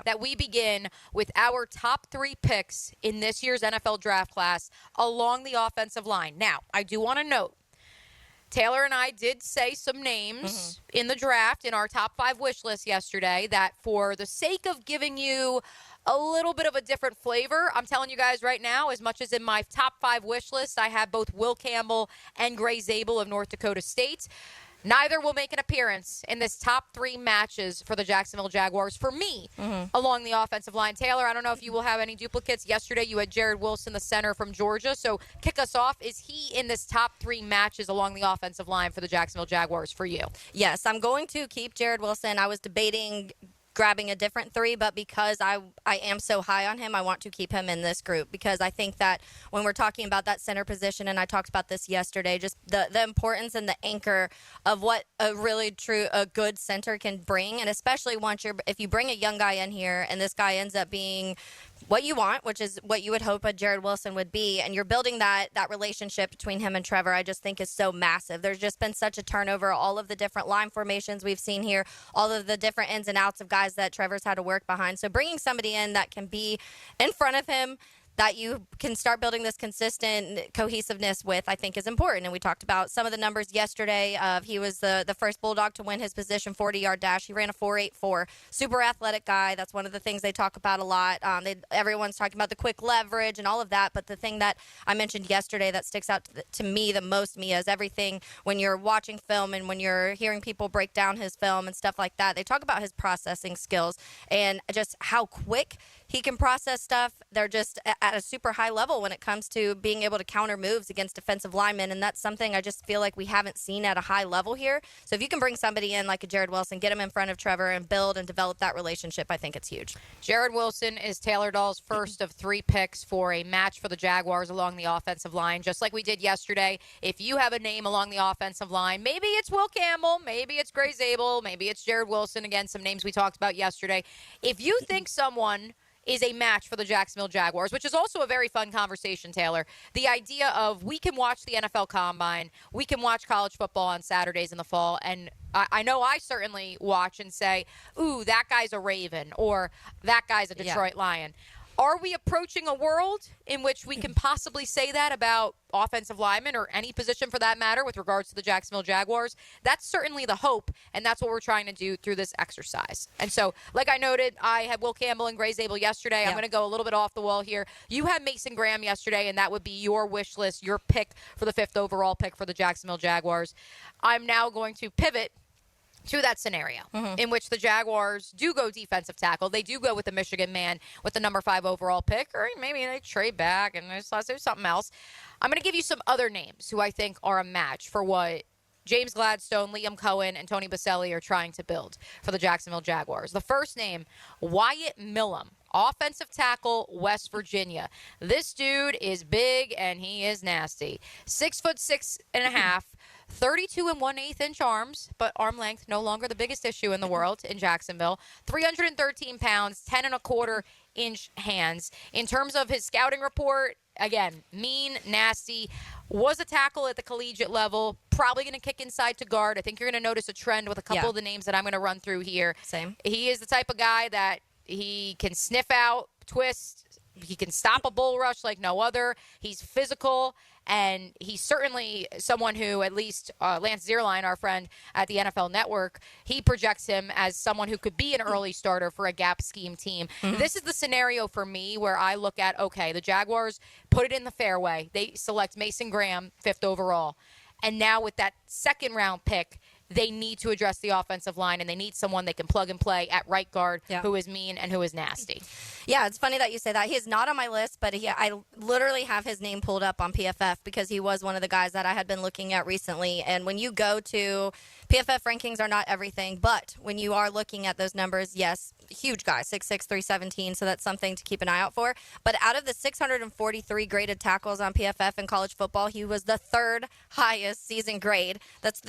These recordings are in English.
that we begin with our top 3 picks in this year's NFL draft class along the offensive line. Now, I do want to note, Taylor and I did say some names in the draft in our top 5 wish list yesterday that for the sake of giving you a little bit of a different flavor, I'm telling you guys right now, as much as in my top 5 wish list, I have both Will Campbell and Gray Zabel of North Dakota State. Neither will make an appearance in this top 3 matches for the Jacksonville Jaguars for me along the offensive line. Taylor, I don't know if you will have any duplicates. Yesterday you had Jared Wilson, the center from Georgia. So kick us off. Is he in this top 3 matches along the offensive line for the Jacksonville Jaguars for you? Yes, I'm going to keep Jared Wilson. I was debating grabbing a different 3, but because I am so high on him, I want to keep him in this group because I think that when we're talking about that center position, and I talked about this yesterday, just the importance and the anchor of what a good center can bring, and especially if you bring a young guy in here and this guy ends up being what you want, which is what you would hope a Jared Wilson would be, and you're building that relationship between him and Trevor, I just think is so massive. There's just been such a turnover, all of the different line formations we've seen here, all of the different ins and outs of guys that Trevor's had to work behind. So bringing somebody in that can be in front of him, that you can start building this consistent cohesiveness with, I think is important. And we talked about some of the numbers yesterday. He was the first Bulldog to win his position 40-yard dash. He ran a 4.84. Super athletic guy. That's one of the things they talk about a lot. Everyone's talking about the quick leverage and all of that. But the thing that I mentioned yesterday that sticks out to me the most, Mia, is everything when you're watching film and when you're hearing people break down his film and stuff like that. They talk about his processing skills and just how quick he can process stuff. They're just at a super high level when it comes to being able to counter moves against defensive linemen, and that's something I just feel like we haven't seen at a high level here. So if you can bring somebody in like a Jared Wilson, get him in front of Trevor, and build and develop that relationship, I think it's huge. Jared Wilson is Taylor Dahl's first of 3 picks for a match for the Jaguars along the offensive line, just like we did yesterday. If you have a name along the offensive line, maybe it's Will Campbell, maybe it's Gray Zabel, maybe it's Jared Wilson, again, some names we talked about yesterday. If you think someone is a match for the Jacksonville Jaguars, which is also a very fun conversation, Taylor. The idea of we can watch the NFL Combine, we can watch college football on Saturdays in the fall, and I know I certainly watch and say, ooh, that guy's a Raven, or that guy's a Detroit Lion. Are we approaching a world in which we can possibly say that about offensive linemen or any position for that matter with regards to the Jacksonville Jaguars? That's certainly the hope, and that's what we're trying to do through this exercise. And so, like I noted, I had Will Campbell and Gray Zabel yesterday. I'm going to go a little bit off the wall here. You had Mason Graham yesterday, and that would be your wish list, your pick for the 5th overall pick for the Jacksonville Jaguars. I'm now going to pivot to that scenario in which the Jaguars do go defensive tackle. They do go with the Michigan man with the number 5 overall pick, or maybe they trade back and there's something else. I'm going to give you some other names who I think are a match for what James Gladstone, Liam Cohen, and Tony Boselli are trying to build for the Jacksonville Jaguars. The first name, Wyatt Millam, offensive tackle, West Virginia. This dude is big and he is nasty. 6'6.5". 32 1/8 inch arms, but arm length no longer the biggest issue in the world in Jacksonville. 313 pounds, 10 1/4 inch hands. In terms of his scouting report, again, mean, nasty, was a tackle at the collegiate level, probably going to kick inside to guard. I think you're going to notice a trend with a couple of the names that I'm going to run through here. Same. He is the type of guy that he can sniff out, twist, he can stop a bull rush like no other. He's physical, and he's certainly someone who, at least Lance Zierlein, our friend at the NFL Network, he projects him as someone who could be an early starter for a gap scheme team. This is the scenario for me where I look at, okay, the Jaguars put it in the fairway. They select Mason Graham, 5th overall. And now with that 2nd round pick, they need to address the offensive line, and they need someone they can plug and play at right guard who is mean and who is nasty. Yeah, it's funny that you say that. He is not on my list, but I literally have his name pulled up on PFF because he was one of the guys that I had been looking at recently. And when you go to PFF rankings are not everything, but when you are looking at those numbers, yes, huge guy, 6'6", 317, so that's something to keep an eye out for. But out of the 643 graded tackles on PFF in college football, he was the 3rd highest season grade. That's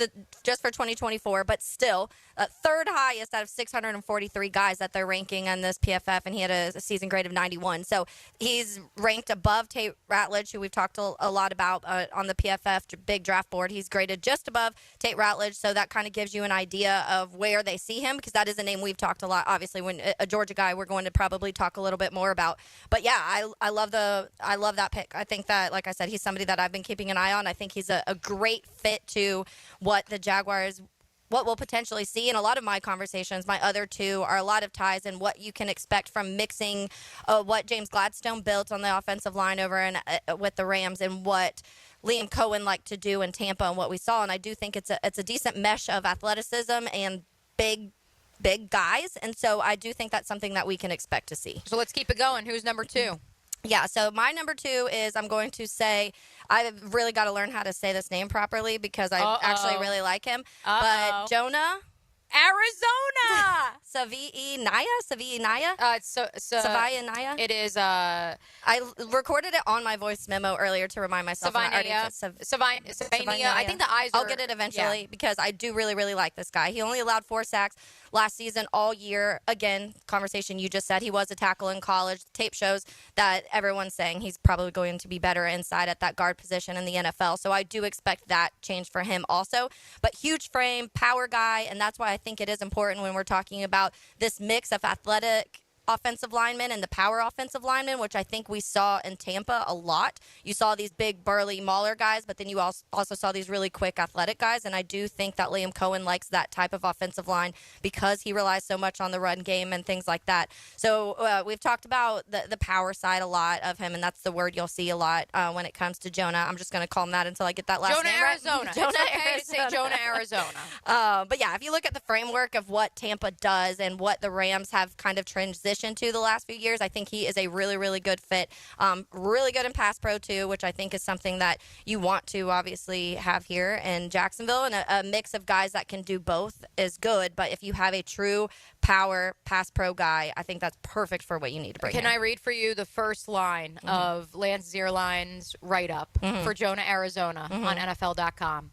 just for 2024, but still 3rd highest out of 643 guys that they're ranking on this PFF, and he had a season grade of 91. So he's ranked above Tate Ratledge, who we've talked a lot about on the PFF big draft board. He's graded just above Tate Ratledge, so that kind of gives you an idea of where they see him, because that is a name we've talked a lot. Obviously, when a Georgia guy, we're going to probably talk a little bit more about. But yeah, I love that pick. I think that, like I said, he's somebody that I've been keeping an eye on. I think he's a great fit to what the Jaguars, what we'll potentially see. In a lot of my conversations, my other two are a lot of ties and what you can expect from mixing what James Gladstone built on the offensive line over with the Rams, and what Liam Cohen liked to do in Tampa and what we saw. And I do think it's a decent mesh of athleticism and big guys. And so I do think that's something that we can expect to see. So let's keep it going. Who's number 2? Yeah, so my number 2 is, I'm going to say, I've really got to learn how to say this name properly because I actually really like him. But Jonah. Arizona! Savia-Naya? Savia-Naya? It is, I recorded it on my voice memo earlier to remind myself. Savania. I think the eyes are... I'll get it eventually because I do really, really like this guy. He only allowed 4 sacks last season all year. Again, conversation you just said, he was a tackle in college. The tape shows that everyone's saying he's probably going to be better inside at that guard position in the NFL. So I do expect that change for him also. But huge frame, power guy, and that's why I think it is important when we're talking about this mix of athletic offensive linemen and the power offensive linemen, which I think we saw in Tampa a lot. You saw these big, burly mauler guys, but then you also saw these really quick athletic guys, and I do think that Liam Cohen likes that type of offensive line because he relies so much on the run game and things like that. So we've talked about the power side a lot of him, and that's the word you'll see a lot when it comes to Jonah. I'm just going to call him that until I get that last name right. Jonah, Jonah, it's okay to say Jonah, Arizona. But yeah, if you look at the framework of what Tampa does and what the Rams have kind of transitioned to the last few years, I think he is a really, really good fit. Really good in pass pro too, which I think is something that you want to obviously have here in Jacksonville. And a mix of guys that can do both is good. But if you have a true power pass pro guy, I think that's perfect for what you need to bring. Can I read for you the first line of Lance Zierlein's write-up for Jonah, Arizona on NFL.com?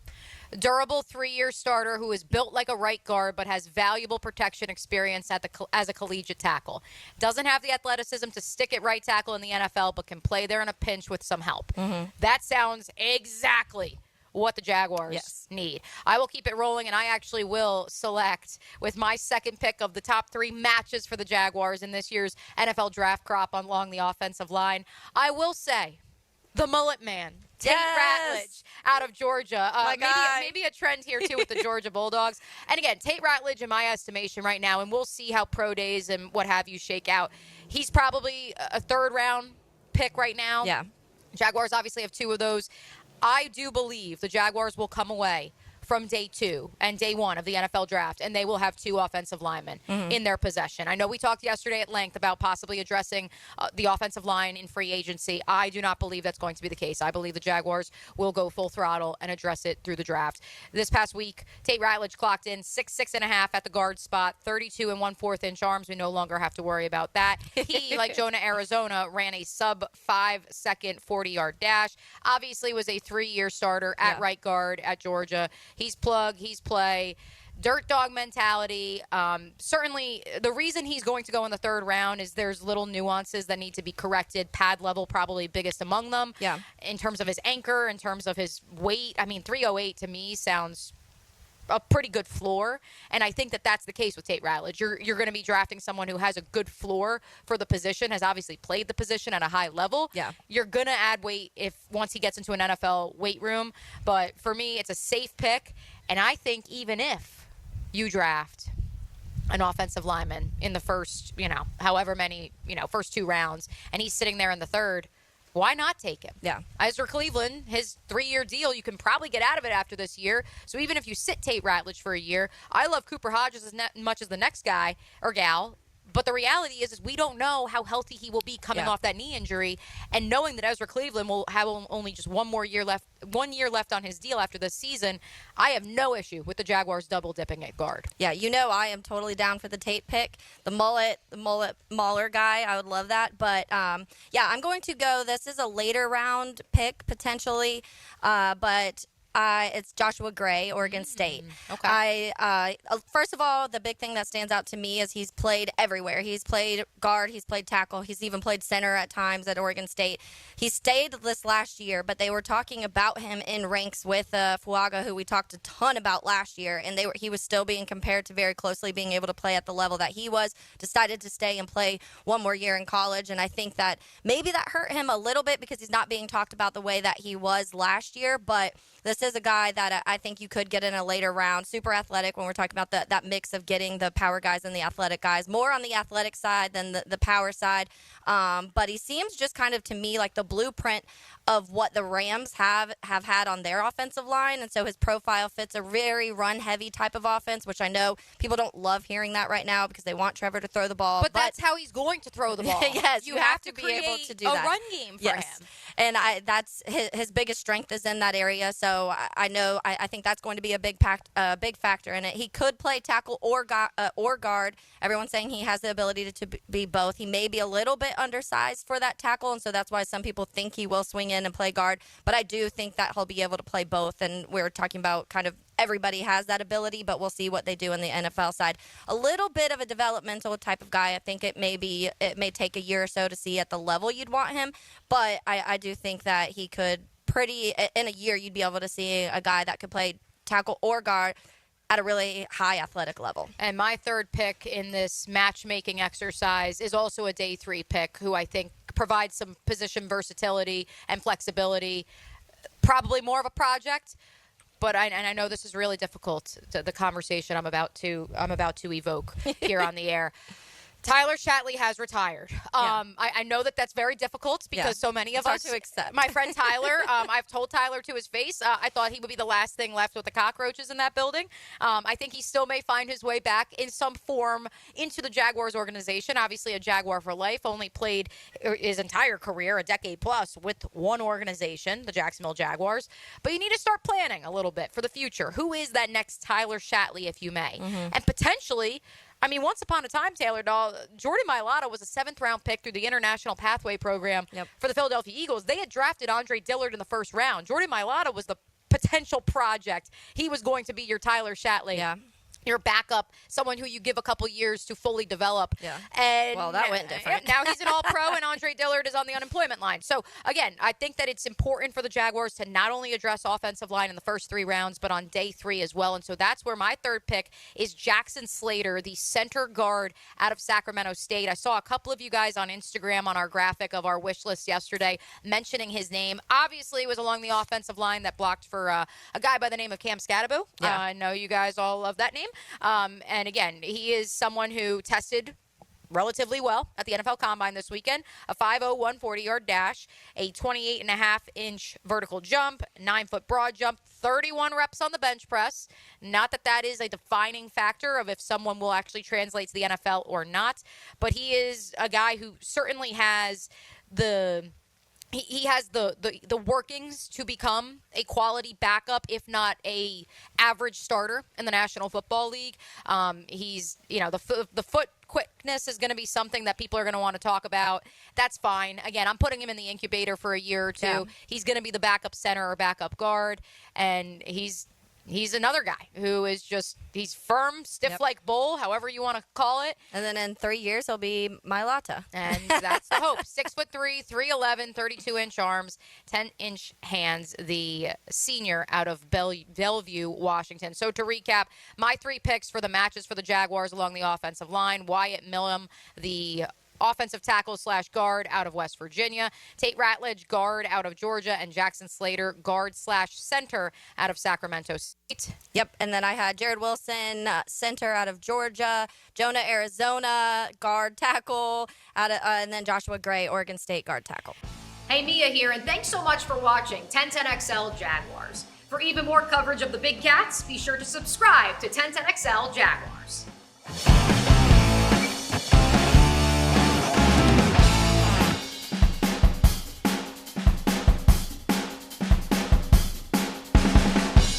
Durable 3-year starter who is built like a right guard but has valuable protection experience as a collegiate tackle. Doesn't have the athleticism to stick at right tackle in the NFL but can play there in a pinch with some help. That sounds exactly what the Jaguars need. I will keep it rolling, and I actually will select with my second pick of the top 3 matches for the Jaguars in this year's NFL draft crop along the offensive line. I will say the mullet man, Tate Ratledge out of Georgia. Maybe a trend here, too, with the Georgia Bulldogs. And, again, Tate Ratledge, in my estimation right now, and we'll see how pro days and what have you shake out, he's probably a third-round pick right now. Yeah. Jaguars obviously have 2 of those. I do believe the Jaguars will come away from day 2 and day 1 of the NFL draft, and they will have 2 offensive linemen in their possession. I know we talked yesterday at length about possibly addressing the offensive line in free agency. I do not believe that's going to be the case. I believe the Jaguars will go full throttle and address it through the draft. This past week, Tate Ratledge clocked in 6'6.5" at the guard spot, 32 and 1/4 inch arms. We no longer have to worry about that. He, like Jonah, Arizona, ran a sub-5-second 40-yard dash. Obviously was a 3-year starter at right guard at Georgia. He's plug, he's play, dirt dog mentality. Certainly, the reason he's going to go in the 3rd round is there's little nuances that need to be corrected. Pad level probably biggest among them. Yeah. In terms of his anchor, in terms of his weight. I mean, 308 to me sounds a pretty good floor, and I think that that's the case with Tate Ratledge. You're going to be drafting someone who has a good floor for the position, has obviously played the position at a high level. Yeah. You're going to add weight once he gets into an NFL weight room, but for me, it's a safe pick, and I think even if you draft an offensive lineman in the first, however many, first 2 rounds, and he's sitting there in the 3rd, why not take him? Yeah. Ezra Cleveland, his 3-year deal, you can probably get out of it after this year. So even if you sit Tate Ratledge for a year, I love Cooper Hodges as much as the next guy or gal. But the reality is we don't know how healthy he will be coming off that knee injury. And knowing that Ezra Cleveland will have only just 1 year left on his deal after this season, I have no issue with the Jaguars double dipping at guard. Yeah, I am totally down for the Tate pick. The mullet mauler guy, I would love that. But, I'm going to go, this is a later round pick potentially, but It's Joshua Gray, Oregon State. Okay. First of all, the big thing that stands out to me is he's played everywhere. He's played guard, he's played tackle, he's even played center at times at Oregon State. He stayed this last year, but they were talking about him in ranks with Fuaga, who we talked a ton about last year, and he was still being compared to very closely being able to play at the level that he was. Decided to stay and play one more year in college, and I think that maybe that hurt him a little bit because he's not being talked about the way that he was last year, but this is a guy that I think you could get in a later round. Super athletic when we're talking about that mix of getting the power guys and the athletic guys. More on the athletic side than the power side. But he seems just kind of to me like the blueprint of what the Rams have had on their offensive line. And so his profile fits a very run-heavy type of offense, which I know people don't love hearing that right now because they want Trevor to throw the ball. But that's how he's going to throw the ball. Yes, you have to be create able to do a that. run game for him. And that's his biggest strength is in that area. So I think that's going to be a big factor in it. He could play tackle or guard. Everyone's saying he has the ability to be both. He may be a little bit undersized for that tackle, and so that's why some people think he will swing in and play guard. But I do think that he'll be able to play both. And we're talking about kind of everybody has that ability, but we'll see what they do in the NFL side. A little bit of a developmental type of guy. I think it may take a year or so to see at the level you'd want him, but I do think that he could in a year you'd be able to see a guy that could play tackle or guard at a really high athletic level. And my third pick in this matchmaking exercise is also a day 3 pick who I think provides some position versatility and flexibility. Probably more of a project, but I know this is really difficult, the conversation I'm about to evoke here on the air. Tyler Shatley has retired. I know that's very difficult because so many of us, to accept. My friend Tyler, I've told Tyler to his face, I thought he would be the last thing left with the cockroaches in that building. I think he still may find his way back in some form into the Jaguars organization. Obviously a Jaguar for life, only played his entire career, a decade plus, with one organization, the Jacksonville Jaguars. But you need to start planning a little bit for the future. Who is that next Tyler Shatley, if you may? And potentially, I mean, once upon a time, Taylor Doll, Jordan Mailata was a 7th-round pick through the International Pathway Program for the Philadelphia Eagles. They had drafted Andre Dillard in the 1st round. Jordan Mailata was the potential project. He was going to be your Tyler Shatley. Yeah. Your backup, someone who you give a couple years to fully develop. Yeah. And well, that went different. Now he's an all-pro, and Andre Dillard is on the unemployment line. So, again, I think that it's important for the Jaguars to not only address offensive line in the first 3 rounds, but on day 3 as well. And so that's where my third pick is Jackson Slater, the center guard out of Sacramento State. I saw a couple of you guys on Instagram on our graphic of our wish list yesterday mentioning his name. Obviously, it was along the offensive line that blocked for a guy by the name of Cam Scadaboo. Yeah. I know you guys all love that name. And again, he is someone who tested relatively well at the NFL Combine this weekend. A 5.0 140-yard dash, a 28.5-inch vertical jump, 9-foot broad jump, 31 reps on the bench press. Not that is a defining factor of if someone will actually translate to the NFL or not, but he is a guy who certainly has He has the workings to become a quality backup, if not a average starter in the National Football League. He's, the foot quickness is going to be something that people are going to want to talk about. That's fine. Again, I'm putting him in the incubator for a year or 2. Yeah. He's going to be the backup center or backup guard, and he's another guy who is he's firm, stiff like bull, however you want to call it. And then in 3 years, he'll be Mailata. And that's the hope. 6'3", 311, 32-inch arms, 10-inch hands, the senior out of Bellevue, Washington. So to recap, my 3 picks for the matches for the Jaguars along the offensive line: Wyatt Millam, the offensive tackle / guard out of West Virginia; Tate Ratledge, guard out of Georgia; and Jackson Slater, guard / center out of Sacramento State. Yep, and then I had Jared Wilson, center out of Georgia; Jonah, Arizona, guard tackle, and then Joshua Gray, Oregon State, guard tackle. Hey, Mia here, and thanks so much for watching 1010XL Jaguars. For even more coverage of the Big Cats, be sure to subscribe to 1010XL Jaguars.